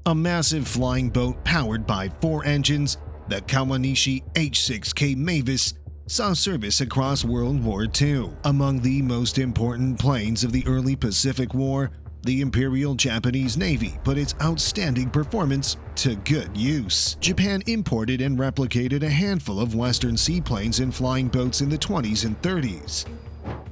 a massive flying boat powered by 4 engines, the Kawanishi H6K Mavis saw service across World War II. Among the most important planes of the early Pacific War, the Imperial Japanese Navy put its outstanding performance to good use. Japan imported and replicated a handful of Western seaplanes and flying boats in the 20s and 30s.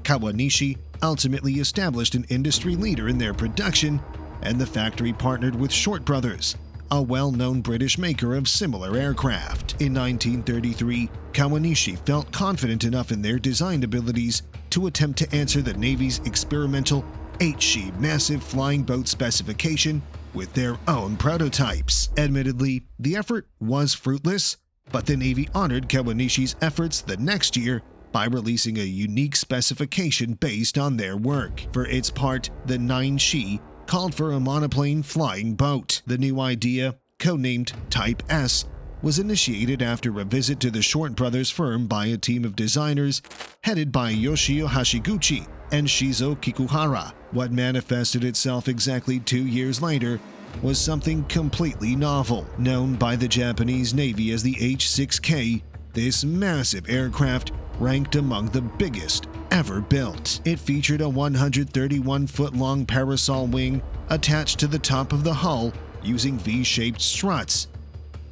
Kawanishi ultimately established an industry leader in their production, and the factory partnered with Short Brothers, a well-known British maker of similar aircraft. In 1933, Kawanishi felt confident enough in their design abilities to attempt to answer the Navy's experimental H6K massive flying boat specification with their own prototypes. Admittedly, the effort was fruitless, but the Navy honored Kawanishi's efforts the next year by releasing a unique specification based on their work. For its part, the 9Shi called for a monoplane flying boat. The new idea, codenamed Type S, was initiated after a visit to the Short Brothers firm by a team of designers headed by Yoshio Hashiguchi and Shizo Kikuhara. What manifested itself exactly 2 years later was something completely novel. Known by the Japanese Navy as the H6K, this massive aircraft ranked among the biggest ever built. It featured a 131-foot-long parasol wing attached to the top of the hull using V-shaped struts.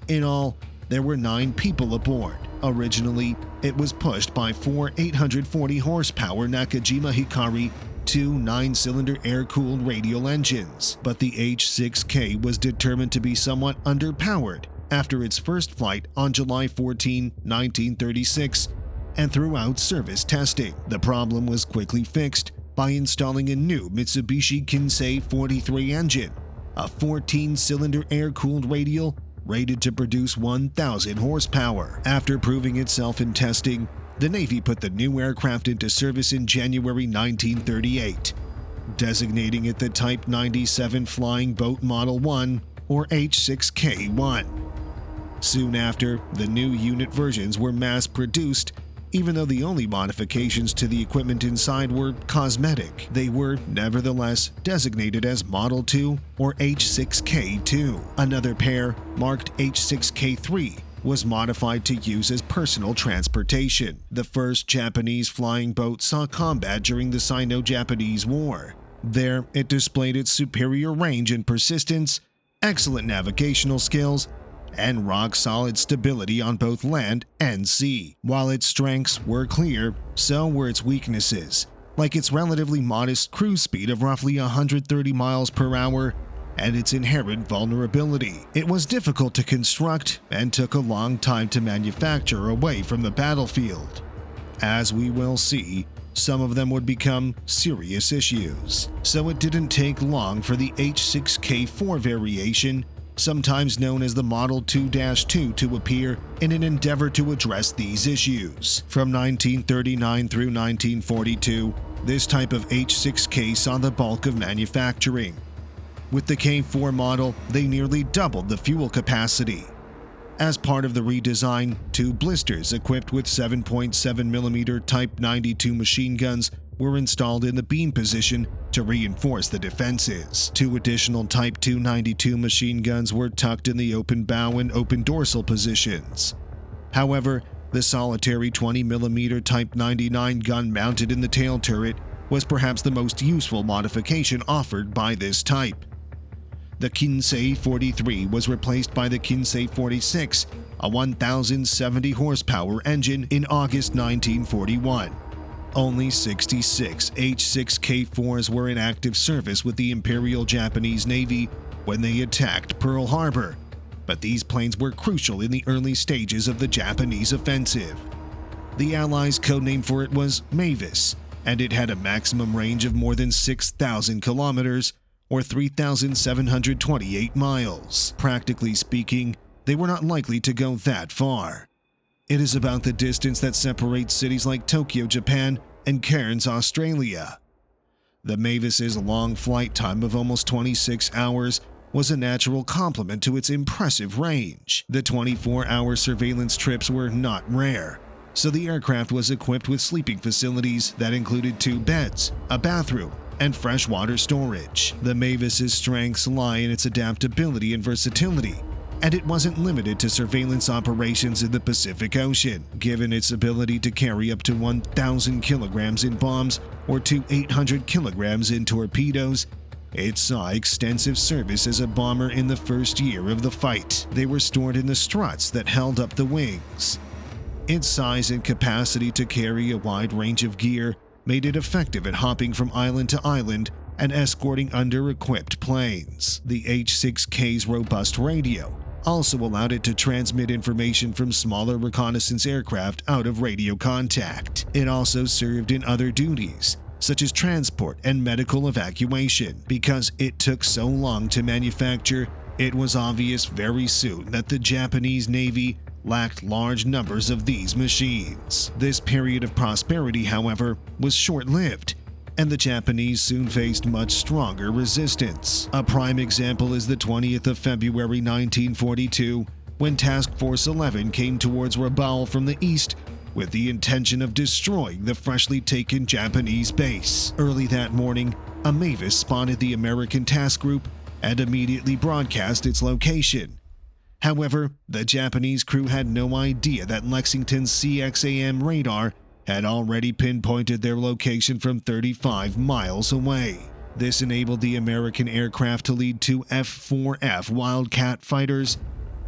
In all, there were 9 people aboard. Originally, it was pushed by 4 840-horsepower Nakajima Hikari 2 9-cylinder air-cooled radial engines, but the H6K was determined to be somewhat underpowered after its first flight on July 14, 1936, and throughout service testing. The problem was quickly fixed by installing a new Mitsubishi Kinsei 43 engine, a 14-cylinder air-cooled radial rated to produce 1,000 horsepower. After proving itself in testing, the Navy put the new aircraft into service in January 1938, designating it the Type 97 Flying Boat Model 1, or H6K-1. Soon after, the new unit versions were mass-produced. Even though the only modifications to the equipment inside were cosmetic, they were nevertheless designated as Model 2 or H6K-2. Another pair, marked H6K-3, was modified to use as personal transportation. The first Japanese flying boat saw combat during the Sino-Japanese War. There, it displayed its superior range and persistence, excellent navigational skills, and rock-solid stability on both land and sea. While its strengths were clear, so were its weaknesses, like its relatively modest cruise speed of roughly 130 miles per hour and its inherent vulnerability. It was difficult to construct and took a long time to manufacture away from the battlefield. As we will see, some of them would become serious issues. So it didn't take long for the H6K-4 variation, sometimes known as the Model 2-2, to appear in an endeavor to address these issues. From 1939 through 1942, this type of H6K saw the bulk of manufacturing. With the K4 model, they nearly doubled the fuel capacity. As part of the redesign, 2 blisters equipped with 7.7mm Type 92 machine guns were installed in the beam position to reinforce the defenses. 2 additional Type 292 machine guns were tucked in the open bow and open dorsal positions. However, the solitary 20mm Type 99 gun mounted in the tail turret was perhaps the most useful modification offered by this type. The Kinsei 43 was replaced by the Kinsei 46, a 1,070 horsepower engine, in August 1941. Only 66 H6K-4s were in active service with the Imperial Japanese Navy when they attacked Pearl Harbor, but these planes were crucial in the early stages of the Japanese offensive. The Allies' codename for it was Mavis, and it had a maximum range of more than 6,000 kilometers, or 3,728 miles. Practically speaking, they were not likely to go that far. It is about the distance that separates cities like Tokyo, Japan, and Cairns, Australia. The Mavis's long flight time of almost 26 hours was a natural complement to its impressive range. The 24-hour surveillance trips were not rare, so the aircraft was equipped with sleeping facilities that included 2 beds, a bathroom, and freshwater storage. The Mavis's strengths lie in its adaptability and versatility, and it wasn't limited to surveillance operations in the Pacific Ocean. Given its ability to carry up to 1,000 kilograms in bombs or to 800 kilograms in torpedoes, it saw extensive service as a bomber in the first year of the fight. They were stored in the struts that held up the wings. Its size and capacity to carry a wide range of gear made it effective at hopping from island to island and escorting under-equipped planes. The H6K's robust radio also allowed it to transmit information from smaller reconnaissance aircraft out of radio contact. It also served in other duties, such as transport and medical evacuation. Because it took so long to manufacture, it was obvious very soon that the Japanese Navy lacked large numbers of these machines. This period of prosperity, however, was short-lived, and the Japanese soon faced much stronger resistance. A prime example is the 20th of February 1942, when Task Force 11 came towards Rabaul from the east with the intention of destroying the freshly taken Japanese base. Early that morning, a Mavis spotted the American task group and immediately broadcast its location. However, the Japanese crew had no idea that Lexington's CXAM radar had already pinpointed their location from 35 miles away. This enabled the American aircraft to lead two F-4F Wildcat fighters,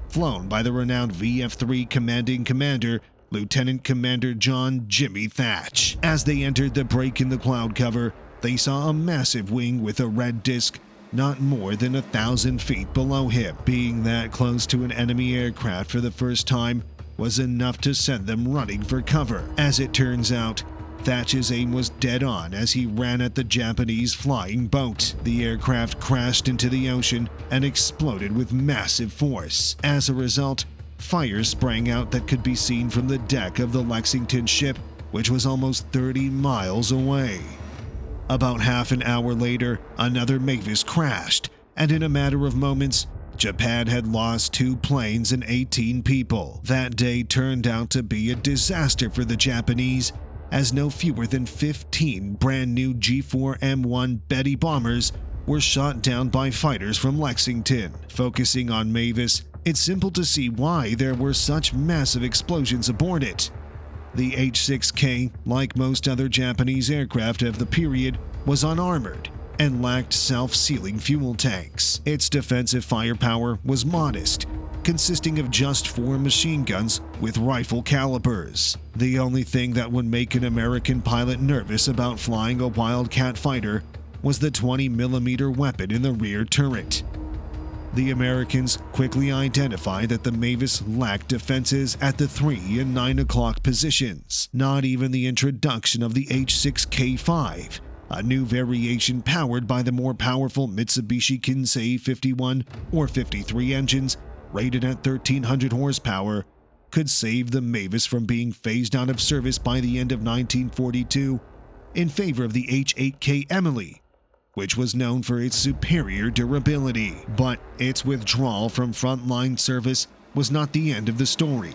flown by the renowned VF-3 commanding commander, Lieutenant Commander John Jimmy Thatch. As they entered the break in the cloud cover, they saw a massive wing with a red disc not more than 1,000 feet below him. Being that close to an enemy aircraft for the first time was enough to send them running for cover. As it turns out, Thatch's aim was dead on as he ran at the Japanese flying boat. The aircraft crashed into the ocean and exploded with massive force. As a result, fire sprang out that could be seen from the deck of the Lexington ship, which was almost 30 miles away. About half an hour later, another Mavis crashed, and in a matter of moments, Japan had lost 2 planes and 18 people. That day turned out to be a disaster for the Japanese, as no fewer than 15 brand new G4M1 Betty bombers were shot down by fighters from Lexington. Focusing on Mavis, it's simple to see why there were such massive explosions aboard it. The H6K, like most other Japanese aircraft of the period, was unarmored and lacked self-sealing fuel tanks. Its defensive firepower was modest, consisting of just 4 machine guns with rifle calibers. The only thing that would make an American pilot nervous about flying a Wildcat fighter was the 20mm weapon in the rear turret. The Americans quickly identified that the Mavis lacked defenses at the 3 and 9 o'clock positions. Not even the introduction of the H6K5, a new variation powered by the more powerful Mitsubishi Kinsei 51 or 53 engines, rated at 1,300 horsepower, could save the Mavis from being phased out of service by the end of 1942 in favor of the H6K Emily, which was known for its superior durability. But its withdrawal from frontline service was not the end of the story.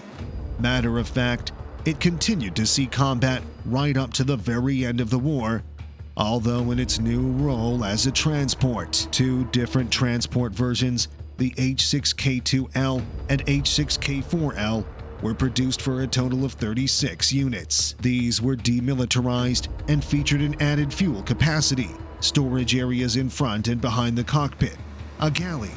Matter of fact, it continued to see combat right up to the very end of the war, although in its new role as a transport. 2 different transport versions, the H6K2L and H6K4L, were produced for a total of 36 units. These were demilitarized and featured an added fuel capacity, storage areas in front and behind the cockpit, a galley,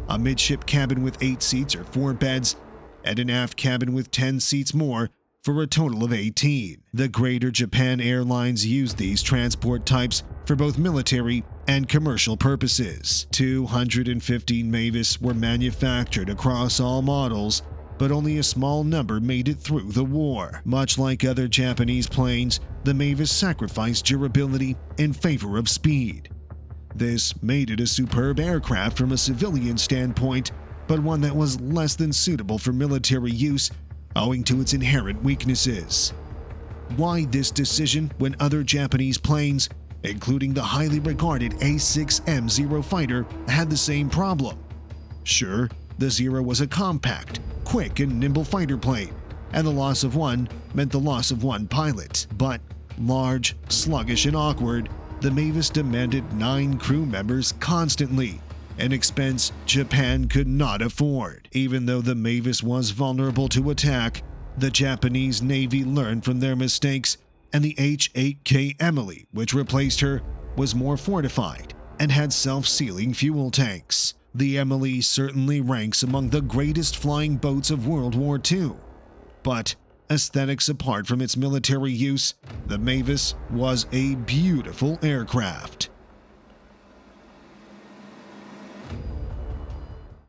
a midship cabin with 8 seats or 4 beds, and an aft cabin with 10 seats more, for a total of 18. The Greater Japan Airlines used these transport types for both military and commercial purposes. 215 Mavis were manufactured across all models, but only a small number made it through the war. Much like other Japanese planes, the Mavis sacrificed durability in favor of speed. This made it a superb aircraft from a civilian standpoint, but one that was less than suitable for military use owing to its inherent weaknesses. Why this decision when other Japanese planes, including the highly regarded A6M fighter, had the same problem? Sure, the Zero was a compact, quick and nimble fighter plane, and the loss of one meant the loss of one pilot. But large, sluggish, and awkward, the Mavis demanded 9 crew members constantly, an expense Japan could not afford. Even though the Mavis was vulnerable to attack, the Japanese Navy learned from their mistakes, and the H6K Emily, which replaced her, was more fortified and had self-sealing fuel tanks. The Emily certainly ranks among the greatest flying boats of World War II. But aesthetics apart from its military use, the Mavis was a beautiful aircraft.